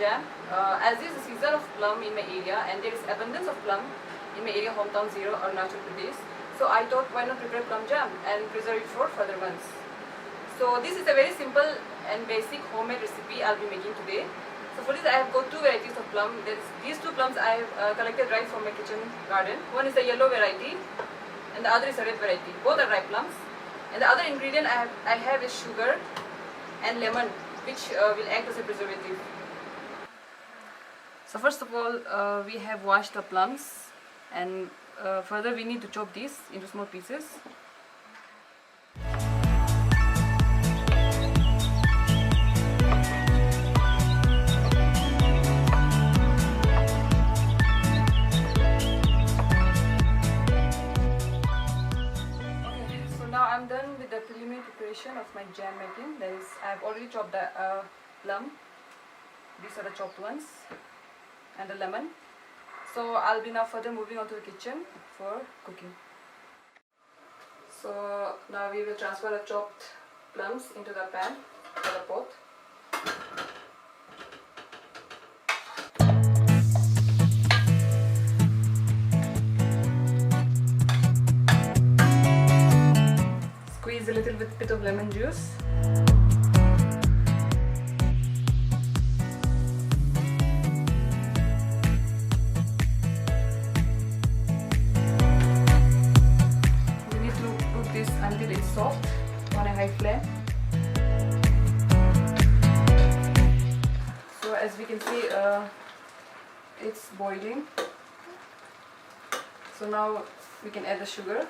jam. As there is a season of plum in my area and there is abundance of plum in my area, hometown Ziro or Arunachal Pradesh. So I thought, why not prepare plum jam and preserve it for further months. So this is a very simple and basic homemade recipe I'll be making today. So for this I have got two varieties of plum. These two plums I have collected right from my kitchen garden. One is the yellow variety and the other is a red variety. Both are ripe plums. And the other ingredient I have is sugar and lemon, which will act as a preservative. So first of all, we have washed the plums, and further we need to chop these into small pieces. I'm done with the preliminary preparation of my jam making. That is, I have already chopped the plum. These are the chopped ones, and the lemon. So I'll be now further moving on to the kitchen for cooking. So now we will transfer the chopped plums into the pan or the pot. Squeeze a little bit of lemon juice. We need to cook this until it's soft on a high flame. So as we can see, it's boiling. So now we can add the sugar.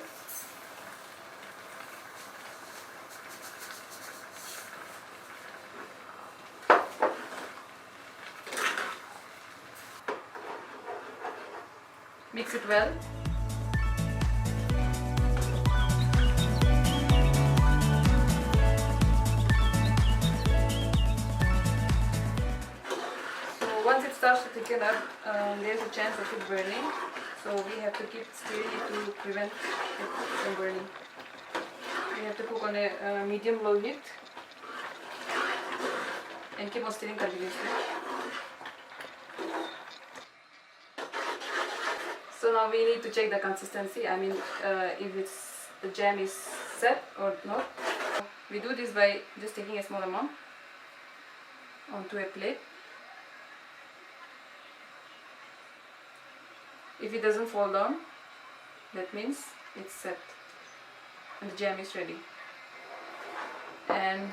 Mix it well. So once it starts to thicken up, there's a chance of it burning. So we have to keep stirring it to prevent it from burning. We have to cook on a medium-low heat and keep on stirring continuously. So now we need to check the consistency. I mean, if the jam is set or not. We do this by just taking a small amount onto a plate. If it doesn't fall down, that means it's set and the jam is ready. And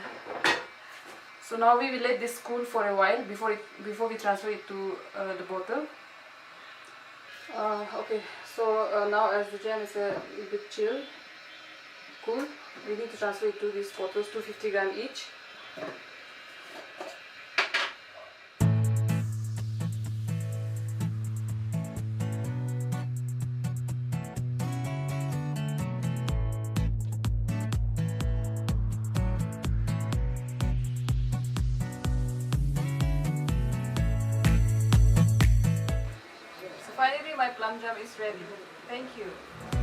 so now we will let this cool for a while before we transfer it to the bottle. Okay, so now as the jam is a bit chilled, cool, we need to transfer it to these bottles, 250 gram each. Finally, my plum jam is ready. Thank you.